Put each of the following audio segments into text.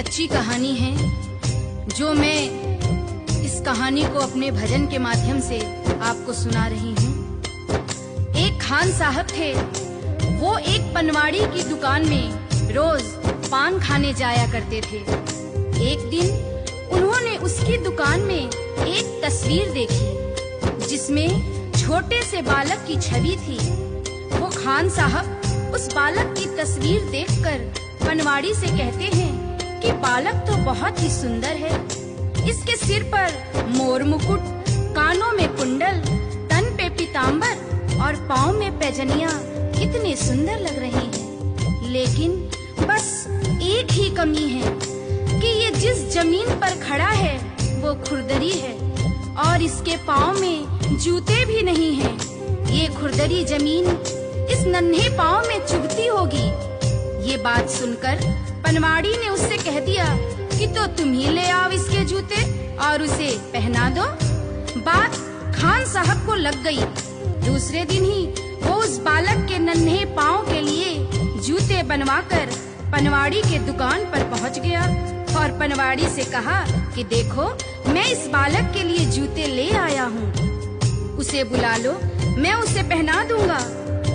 सच्ची कहानी है जो मैं इस कहानी को अपने भजन के माध्यम से आपको सुना रही हूँ। एक खान साहब थे, वो एक पनवाड़ी की दुकान में रोज पान खाने जाया करते थे। एक दिन उन्होंने उसकी दुकान में एक तस्वीर देखी जिसमें छोटे से बालक की छवि थी। वो खान साहब उस बालक की तस्वीर देखकर पनवाड़ी से कहते हैं कि बालक तो बहुत ही सुंदर है। इसके सिर पर मोर मुकुट, कानों में कुंडल, तन पे पीतांबर और पाँव में पैजनियां कितने सुंदर लग रहे हैं। लेकिन बस एक ही कमी है कि ये जिस जमीन पर खड़ा है वो खुरदरी है और इसके पाँव में जूते भी नहीं हैं। ये खुरदरी जमीन इस नन्हे पाँव में चुभती होगी। ये बात सुनकर पनवाड़ी ने उससे कह दिया कि तो तुम ही ले आओ इसके जूते और उसे पहना दो। बात खान साहब को लग गई। दूसरे दिन ही वो उस बालक के नन्हे पाँव के लिए जूते बनवाकर पनवाड़ी के दुकान पर पहुंच गया और पनवाड़ी से कहा कि देखो, मैं इस बालक के लिए जूते ले आया हूँ, उसे बुला लो, मैं उसे पहना दूंगा।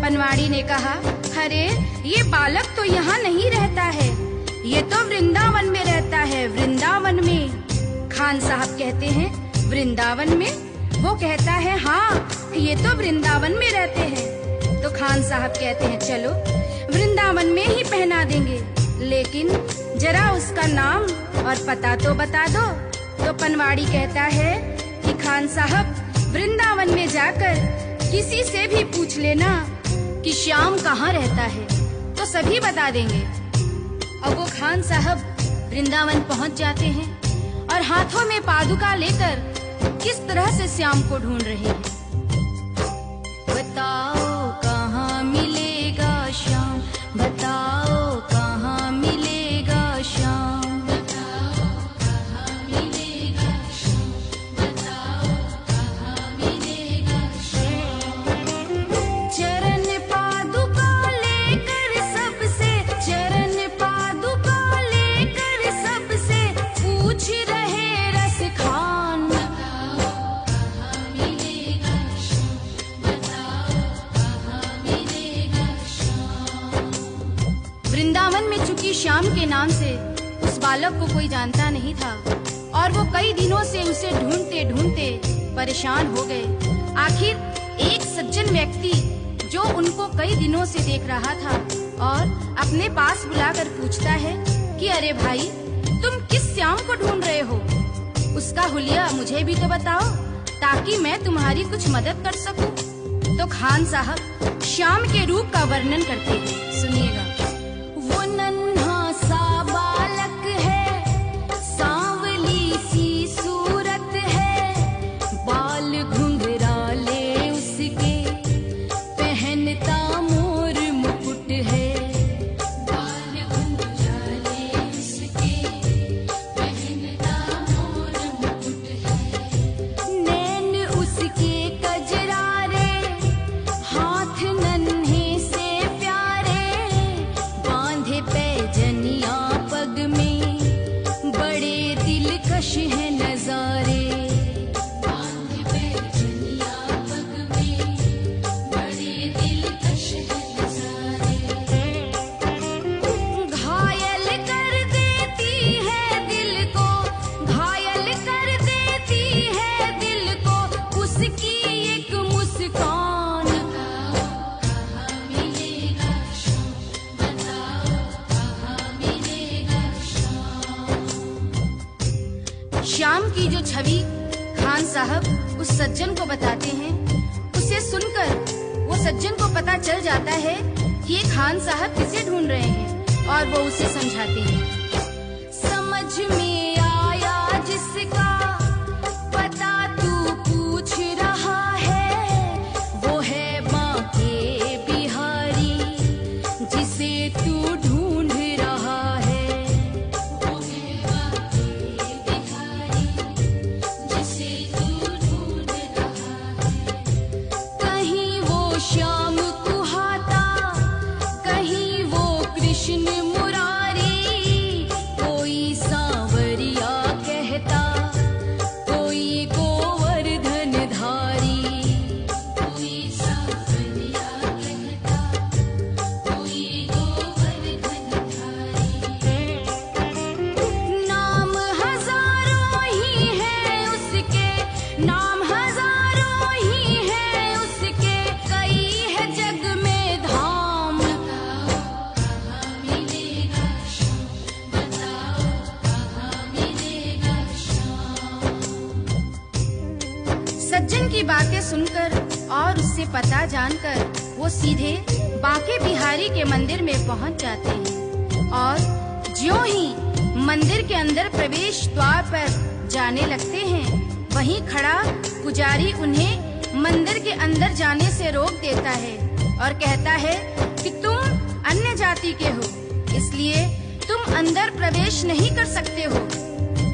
पनवाड़ी ने कहा, अरे ये बालक तो यहाँ नहीं रहता है, ये तो वृंदावन में रहता है। वृंदावन में? खान साहब कहते हैं, वृंदावन में? वो कहता है, हाँ ये तो वृंदावन में रहते हैं। तो खान साहब कहते हैं, चलो वृंदावन में ही पहना देंगे, लेकिन जरा उसका नाम और पता तो बता दो। तो पनवाड़ी कहता है कि खान साहब, वृंदावन में जाकर किसी से भी पूछ लेना कि श्याम कहाँ रहता है, तो सभी बता देंगे। अब वो खान साहब वृंदावन पहुंच जाते हैं और हाथों में पादुका लेकर किस तरह से श्याम को ढूंढ रहे हैं। बताओ कहाँ मिलेगा श्याम, बताओ कहाँ मिलेगा श्याम, बताओ कहाँ मिलेगा श्याम, बताओ कहाँ मिलेगा श्याम। चरण पादुका लेकर सबसे, चरण पादुका लेकर सबसे पूछ रहे रस खान, बताओ कहाँ मिलेगा श्याम, बताओ कहाँ मिलेगा श्याम। वृंदावन में चूंकि श्याम के नाम से उस बालक को कोई जानता नहीं था और वो कई दिनों से उसे ढूंढते ढूंढते परेशान हो गए। आखिर एक सज्जन व्यक्ति जो उनको कई दिनों से देख रहा था और अपने पास बुलाकर पूछता है कि अरे भाई, तुम किस श्याम को ढूंढ रहे हो? उसका हुलिया मुझे भी तो बताओ ताकि मैं तुम्हारी कुछ मदद कर सकूं। तो खान साहब श्याम के रूप का वर्णन करते हैं, सुनिएगा। वो नन्हा सा बालक है, सांवली सी सूरत है, बाल घुंघराले उसके, पहनता मोर मुकुट है, बाल घुंघराले उसके, पहनता मोर मुकुट है, नैन उसके कजरारे, हाथ नन्हे से प्यारे, बांधे पैजनिया पग में, बड़े दिलकश है नजारे, बांधे पैजनिया पग में, बड़े दिलकश है नजारे। घायल कर देती है दिल को, घायल कर देती है दिल को उसकी एक मुस्कान, बताओ कहाँ मिलेगा श्याम, बताओ कहाँ मिलेगा श्याम। श्याम की जो छवि खान साहब उस सज्जन को बताते हैं, उसे सुनकर वो सज्जन को पता चल जाता है कि ये खान साहब किसे ढूंढ रहे हैं और वो उसे समझाते हैं। समझ में आया जिसका पता तू पूछ रहा है, वो है बांके बिहारी जिसे तू ढूंढ रहा है, वो है बांके बिहारी जिसे तू ढूंढ रहा है। कहीं वो श्याम कुहाता, कहीं वो कृष्ण मुरारी, कोई नाम हजारों ही है उसके, कई है जग में धाम। बताओ कहाँ मिलेगा श्याम, बताओ कहाँ मिलेगा श्याम। सज्जन की बातें सुनकर और उससे पता जानकर वो सीधे बांके बिहारी के मंदिर में पहुंच जाते हैं और ज्यों ही मंदिर के अंदर प्रवेश द्वार पर जाने लगते हैं, वहीं खड़ा पुजारी उन्हें मंदिर के अंदर जाने से रोक देता है और कहता है कि तुम अन्य जाति के हो, इसलिए तुम अंदर प्रवेश नहीं कर सकते हो।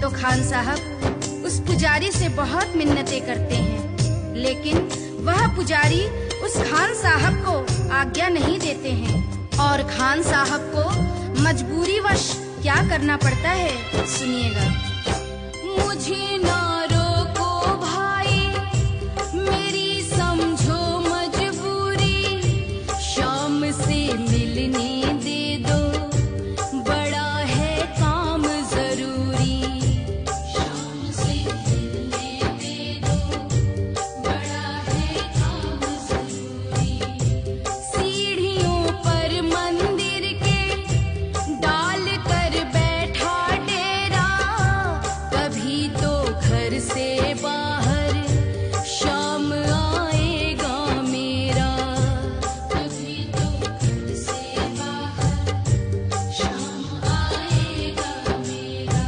तो खान साहब उस पुजारी से बहुत मिन्नतें करते हैं, लेकिन वह पुजारी उस खान साहब को आज्ञा नहीं देते हैं और खान साहब को मजबूरीवश क्या करना पड़ता है, सुनिएगा। मुझे ना रोको भाई, मेरी समझो मजबूरी, शाम से मिलने दे दो, बड़ा है काम जरूरी। शाम से मिलने दे दो, बड़ा है काम जरूरी। सीढ़ियों पर मंदिर के डाल कर बैठा डेरा, कभी तो घर से बाहर शाम आएगा मेरा, कभी तो घर से बाहर शाम आएगा मेरा।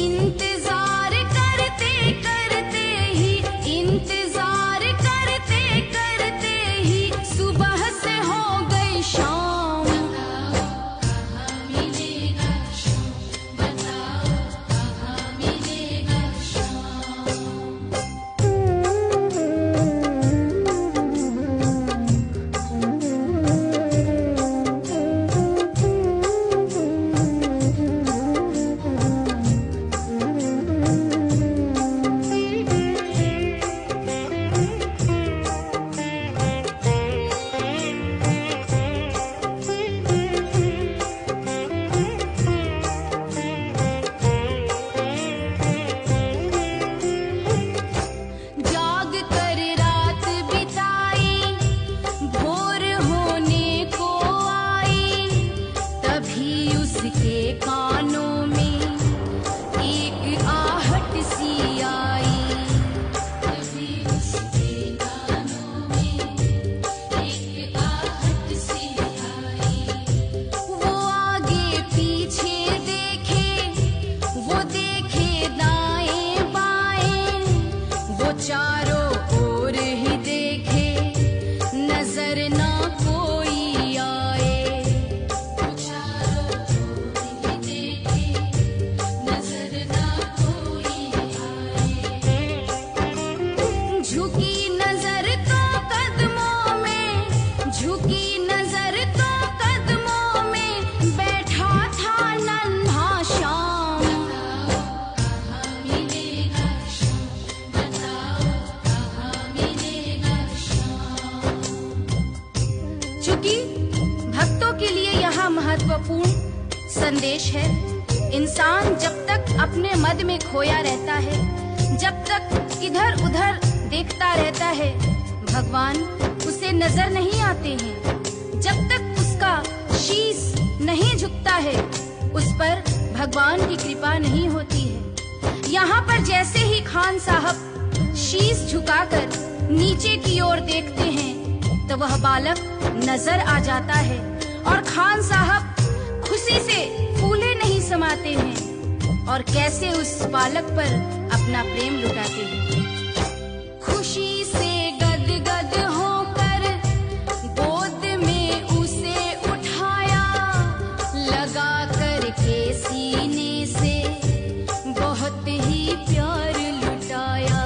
इंतजार करते करते ही, इंतजार करते करते ही सुबह से हो गई शाम। बताओ कहाँ मिलेगा श्याम, बताओ कहाँ मिलेगा श्याम। जाग कर रात बिताई, भोर होने को आई, तभी उसके कानों में एक आहट सी आई, तभी उसके कानों में एक आहट सी आई। वो आगे पीछे देखे, वो देखे दाएं बाएं, वो चारों ओर ही देखे, नजर ना कोई आए। वो चारों ओर ही देखे, नजर ना कोई आए। झुकी नजर तो कदमों में, झुकी नजर तो कदमों में, बैठा था नन्हा श्याम। बताओ कहाँ मिलेगा श्याम, बताओ कहाँ मिलेगा श्याम। चूंकि भक्तों के लिए यहाँ महत्वपूर्ण संदेश है, इंसान जब तक अपने मद में खोया रहता है, जब तक इधर उधर देखता रहता है, भगवान उसे नजर नहीं आते हैं। जब तक उसका शीश नहीं झुकता है, उस पर भगवान की कृपा नहीं होती है। यहाँ पर जैसे ही खान साहब शीश झुकाकर नीचे की ओर देखते हैं, तो वह बालक नजर आ जाता है और खान साहब खुशी से फूले नहीं समाते हैं और कैसे उस बालक पर अपना प्रेम लुटाते हैं। खुशी से गदगद होकर गोद में उसे उठाया, लगा कर के सीने से बहुत ही प्यार लुटाया,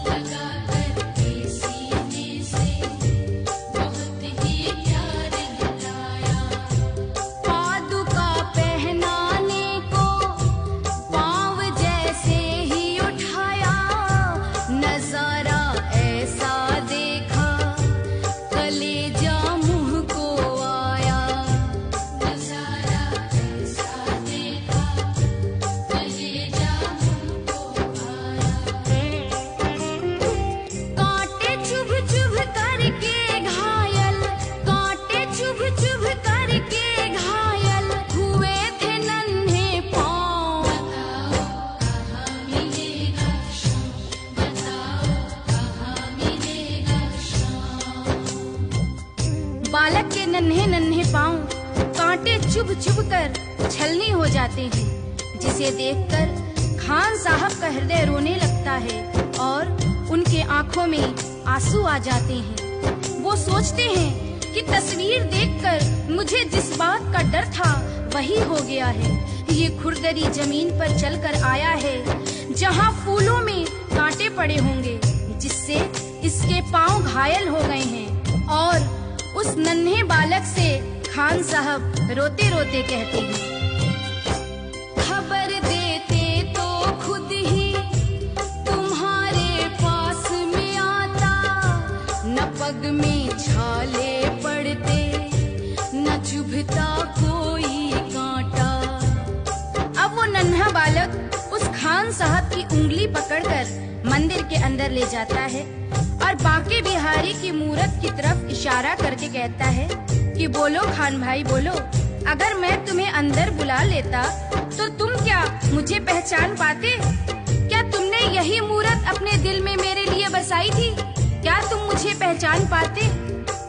लगा कर के सीने से बहुत ही प्यार लुटाया। पादुका पहनाने को पाँव जैसे ही उठाया, नन्हे नन्हे पांव कांटे चुभ चुभ कर छलनी हो जाते हैं, जिसे देखकर खान साहब का हृदय रोने लगता है और उनके आंखों में आंसू आ जाते हैं। वो सोचते हैं कि तस्वीर देखकर मुझे जिस बात का डर था वही हो गया है। ये खुरदरी जमीन पर चलकर आया है जहाँ फूलों में कांटे पड़े होंगे, जिससे इसके पांव घायल हो गए हैं। और उस नन्हे बालक से खान साहब रोते रोते कहते हैं, खबर देते तो खुद ही तुम्हारे पास में आता, न पग में छाले पड़ते न चुभता कोई कांटा। अब वो नन्हा बालक उस खान साहब की उंगली पकड़कर मंदिर के अंदर ले जाता है और बांके बिहारी की मूरत की तरफ इशारा करके कहता है कि बोलो खान भाई बोलो, अगर मैं तुम्हें अंदर बुला लेता तो तुम क्या मुझे पहचान पाते? क्या तुमने यही मूरत अपने दिल में मेरे लिए बसाई थी? क्या तुम मुझे पहचान पाते?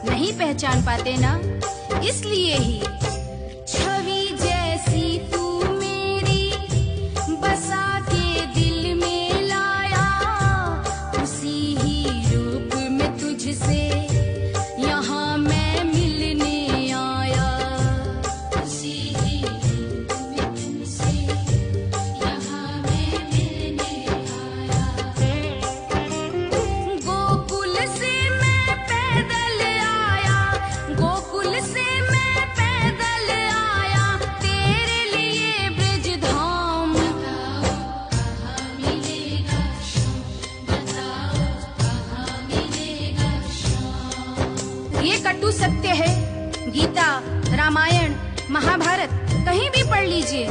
नहीं पहचान पाते ना? इसलिए ही छवि जैसी तू मेरी बसा के दिल में लाया, उसी ही रूप में तुझसे यहाँ मैं मिलने आया, उसी ही रूप में तुझसे यहाँ मैं मिलने आया। गोकुल से मैं पैदल आया, गोकुल से मैं पैदल आया, तेरे लिए ब्रज धाम। बताओ कहाँ मिलेगा श्याम, बताओ कहाँ मिलेगा श्याम। ये कटु सत्य है। गीता, रामायण, महाभारत कहीं भी पढ़ लीजिए।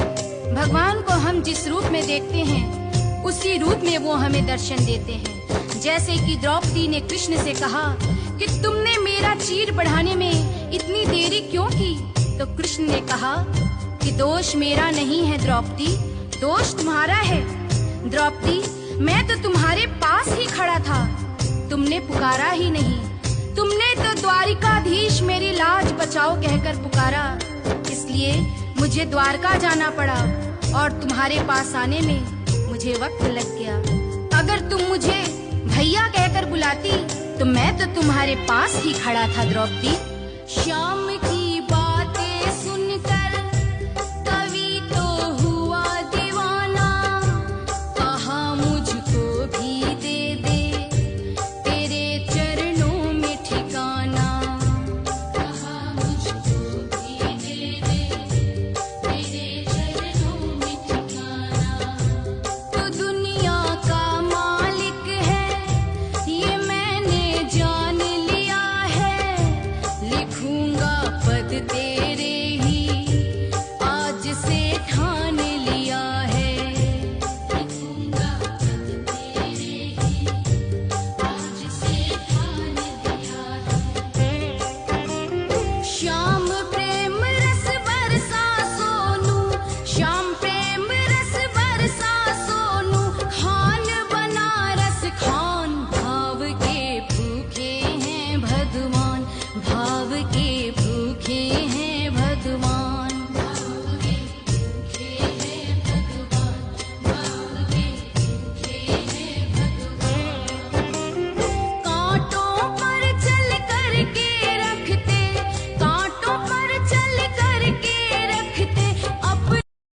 भगवान को हम जिस रूप में देखते हैं उसी रूप में वो हमें दर्शन देते हैं। जैसे कि द्रौपदी ने कृष्ण से कहा कि तुमने मेरा चीर बढ़ाने में इतनी देरी क्यों की? तो कृष्ण ने कहा कि दोष मेरा नहीं है द्रौपदी, दोष तुम्हारा है। द्रौपदी, मैं तो तुम्हारे पास ही खड़ा था, तुमने पुकारा ही नहीं। तुमने तो द्वारिकाधीश मेरी लाज बचाओ कहकर पुकारा, इसलिए मुझे द्वारका जाना पड़ा और तुम्हारे पास आने में मुझे वक्त लग गया। अगर तुम मुझे भैया कहकर बुलाती तो मैं तो तुम्हारे पास ही खड़ा था द्रौपदी। श्याम